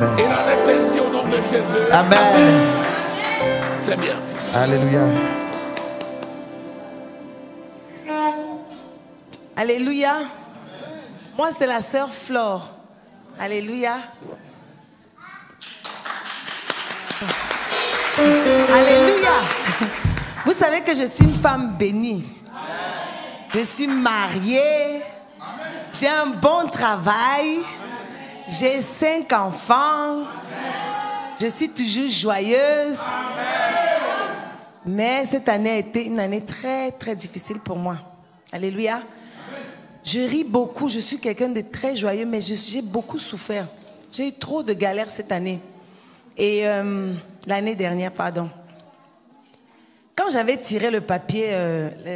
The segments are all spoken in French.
Amen. Il en est ainsi au nom de Jésus. Amen. C'est bien. Alléluia. Alléluia. Moi, c'est la sœur Flore. Alléluia. Alléluia. Vous savez que je suis une femme bénie. Je suis mariée. J'ai un bon travail. J'ai 5 enfants. Je suis toujours joyeuse. Mais cette année a été une année très, très difficile pour moi. Alléluia. Je ris beaucoup. Je suis quelqu'un de très joyeux, mais j'ai beaucoup souffert. J'ai eu trop de galères cette année. Et l'année dernière, pardon. Quand j'avais tiré le papier,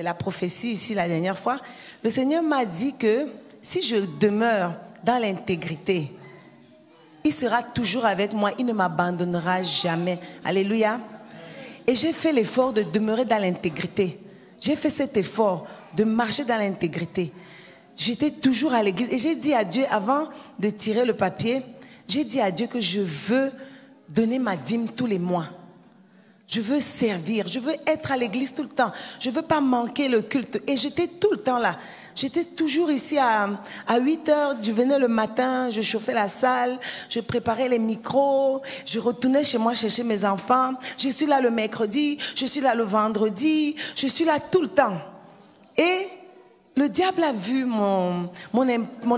la prophétie ici la dernière fois, le Seigneur m'a dit que si je demeure dans l'intégrité, il sera toujours avec moi, il ne m'abandonnera jamais. Alléluia. Et j'ai fait l'effort de demeurer dans l'intégrité. J'ai fait cet effort de marcher dans l'intégrité. J'étais toujours à l'église et j'ai dit à Dieu, avant de tirer le papier, j'ai dit à Dieu que je veux donner ma dîme tous les mois. Je veux servir, je veux être à l'église tout le temps. Je ne veux pas manquer le culte. Et j'étais tout le temps là. J'étais toujours ici à 8 heures. Je venais le matin, je chauffais la salle, je préparais les micros, je retournais chez moi chercher mes enfants. Je suis là le mercredi, je suis là le vendredi, je suis là tout le temps. Et le diable a vu mon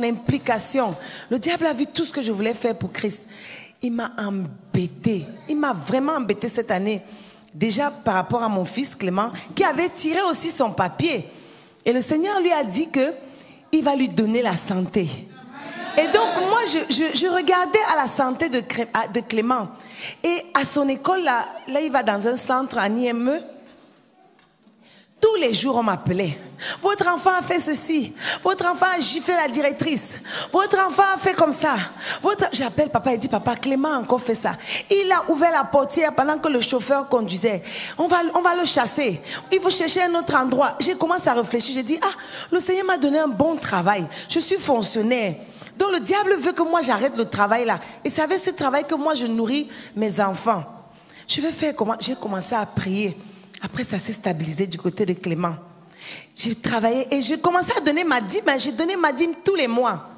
implication. Le diable a vu tout ce que je voulais faire pour Christ. Il m'a embêté. Il m'a vraiment embêté cette année. Déjà par rapport à mon fils Clément, qui avait tiré aussi son papier. Et le Seigneur lui a dit qu'il va lui donner la santé. Et donc moi, je regardais à la santé de Clément. Et à son école, là, il va dans un centre en IME. Tous les jours, on m'appelait. Votre enfant a fait ceci. Votre enfant a giflé la directrice. Votre enfant a fait comme ça. J'appelle papa et dis, papa, Clément a encore fait ça. Il a ouvert la portière pendant que le chauffeur conduisait. On va le chasser. Il faut chercher un autre endroit. J'ai commencé à réfléchir. J'ai dit, le Seigneur m'a donné un bon travail. Je suis fonctionnaire. Donc le diable veut que moi j'arrête le travail là. Et c'est avec ce travail que moi je nourris mes enfants. Je vais faire comment? J'ai commencé à prier. Après, ça s'est stabilisé du côté de Clément. J'ai travaillé et j'ai commencé à donner ma dîme. J'ai donné ma dîme tous les mois.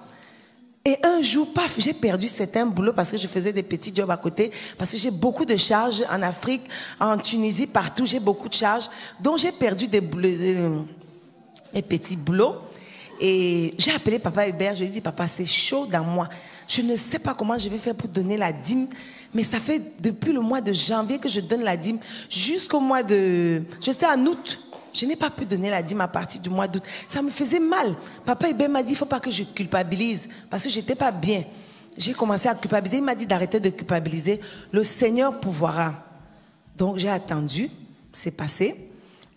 Et un jour, paf, j'ai perdu certains boulots parce que je faisais des petits jobs à côté. Parce que j'ai beaucoup de charges en Afrique, en Tunisie, partout. J'ai beaucoup de charges. Donc, j'ai perdu des petits boulots. Et j'ai appelé papa Hubert. Je lui ai dit, papa, c'est chaud dans moi. Je ne sais pas comment je vais faire pour donner la dîme. Mais ça fait depuis le mois de janvier que je donne la dîme jusqu'au mois de... J'étais en août. Je n'ai pas pu donner la dîme à partir du mois d'août. Ça me faisait mal. Papa Hubert m'a dit, il ne faut pas que je culpabilise parce que je n'étais pas bien. J'ai commencé à culpabiliser. Il m'a dit d'arrêter de culpabiliser. Le Seigneur pourvoira. Donc j'ai attendu. C'est passé.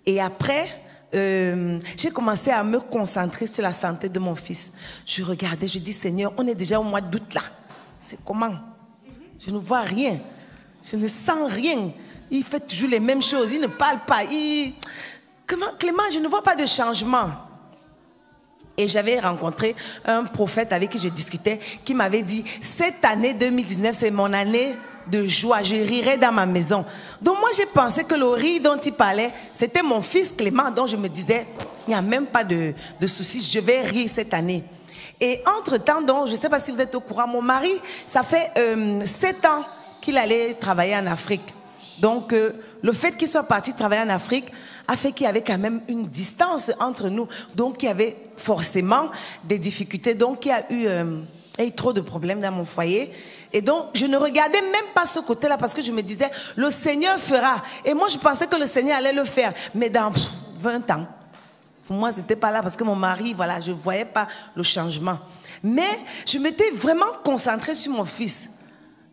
Et après... j'ai commencé à me concentrer sur la santé de mon fils. Je regardais, je dis, Seigneur, on est déjà au mois d'août là. C'est comment? Je ne vois rien. Je ne sens rien. Il fait toujours les mêmes choses. Il ne parle pas. Comment, Clément, je ne vois pas de changement. Et j'avais rencontré un prophète avec qui je discutais, qui m'avait dit, cette année 2019, c'est mon année de joie, je rirai dans ma maison. Donc moi j'ai pensé que le rire dont il parlait, c'était mon fils Clément, donc je me disais, il n'y a même pas de souci, je vais rire cette année. Et entre-temps, donc, je ne sais pas si vous êtes au courant, mon mari, ça fait 7 ans qu'il allait travailler en Afrique. Donc le fait qu'il soit parti travailler en Afrique a fait qu'il y avait quand même une distance entre nous. Donc il y avait forcément des difficultés. Donc il y a eu trop de problèmes dans mon foyer. Et donc, je ne regardais même pas ce côté-là parce que je me disais, le Seigneur fera. Et moi, je pensais que le Seigneur allait le faire. Mais dans 20 ans, pour moi, c'était pas là parce que mon mari, voilà, je ne voyais pas le changement. Mais je m'étais vraiment concentrée sur mon fils.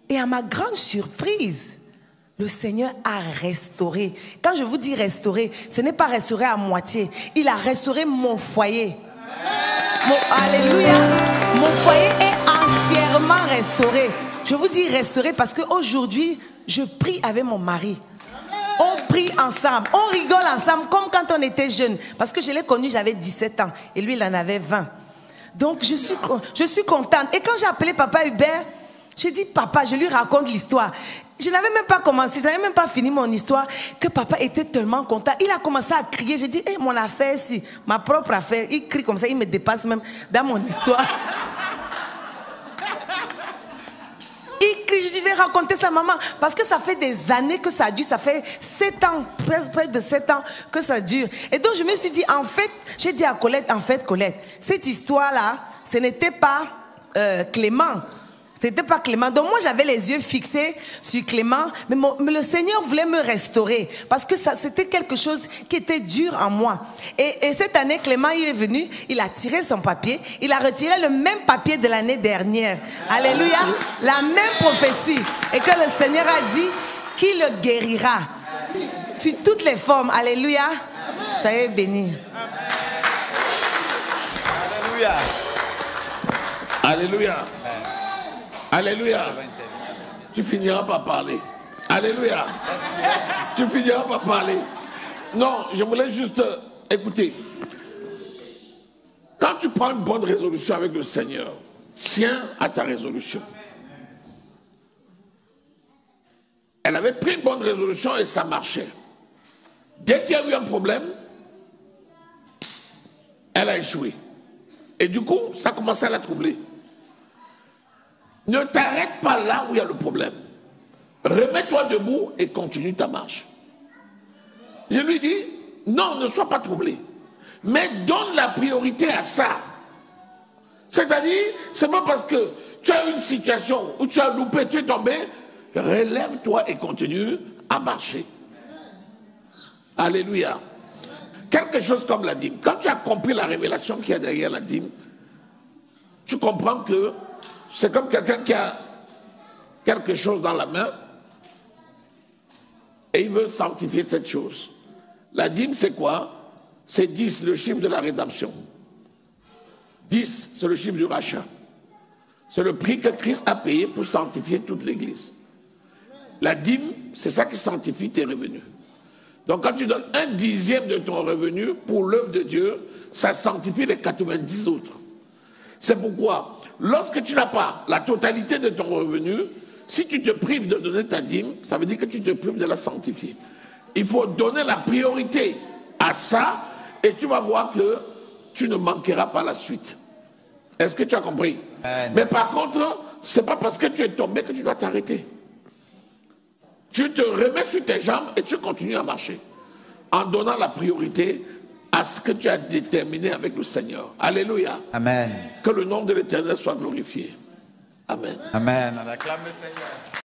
Et à ma grande surprise, le Seigneur a restauré. Quand je vous dis restaurer, ce n'est pas restaurer à moitié. Il a restauré mon foyer. Alléluia. Mon foyer est entièrement restauré. Je vous dis restaurer parce qu'aujourd'hui, je prie avec mon mari. On prie ensemble, on rigole ensemble comme quand on était jeune. Parce que je l'ai connu, j'avais 17 ans et lui, il en avait 20. Donc, je suis contente. Et quand j'ai appelé papa Hubert, Je dis, papa, je lui raconte l'histoire. Je n'avais même pas commencé, je n'avais même pas fini mon histoire, que papa était tellement content. Il a commencé à crier. J'ai dit, mon affaire, si, ma propre affaire. Il crie comme ça, il me dépasse même dans mon histoire. Il crie, je dis, je vais raconter ça à maman. Parce que ça fait des années que ça dure, ça fait 7 ans, près de 7 ans que ça dure. Et donc je me suis dit, en fait, j'ai dit à Colette, Colette, cette histoire-là, ce n'était pas Clément. C'était pas Clément. Donc moi j'avais les yeux fixés sur Clément, mais le Seigneur voulait me restaurer parce que c'était quelque chose qui était dur en moi. Et cette année, Clément il est venu, il a tiré son papier, il a retiré le même papier de l'année dernière. Alléluia, la même prophétie. Et que le Seigneur a dit qu'il le guérira sur toutes les formes. Alléluia, soyez bénis. Alléluia. Alléluia. Alléluia. Tu finiras par parler. Alléluia. Tu finiras par parler. Non, je voulais juste écouter. Quand tu prends une bonne résolution avec le Seigneur, tiens à ta résolution. Elle avait pris une bonne résolution et ça marchait. Dès qu'il y a eu un problème, elle a échoué. Et du coup, ça commençait à la troubler. Ne t'arrête pas là où il y a le problème. Remets-toi debout et continue ta marche. Je lui dis, non, ne sois pas troublé. Mais donne la priorité à ça. C'est-à-dire, c'est pas parce que tu as une situation où tu as loupé, tu es tombé, relève-toi et continue à marcher. Alléluia. Quelque chose comme la dîme. Quand tu as compris la révélation qu'il y a derrière la dîme, tu comprends que c'est comme quelqu'un qui a quelque chose dans la main et il veut sanctifier cette chose. La dîme, c'est quoi? C'est 10, le chiffre de la rédemption. 10, c'est le chiffre du rachat. C'est le prix que Christ a payé pour sanctifier toute l'Église. La dîme, c'est ça qui sanctifie tes revenus. Donc quand tu donnes 1/10 de ton revenu pour l'œuvre de Dieu, ça sanctifie les 90 autres. C'est pourquoi, lorsque tu n'as pas la totalité de ton revenu, si tu te prives de donner ta dîme, ça veut dire que tu te prives de la sanctifier. Il faut donner la priorité à ça et tu vas voir que tu ne manqueras pas la suite. Est-ce que tu as compris? Mais par contre, ce n'est pas parce que tu es tombé que tu dois t'arrêter. Tu te remets sur tes jambes et tu continues à marcher en donnant la priorité à ce que tu as déterminé avec le Seigneur. Alléluia. Amen. Que le nom de l'Éternel soit glorifié. Amen. Amen. On acclame le Seigneur.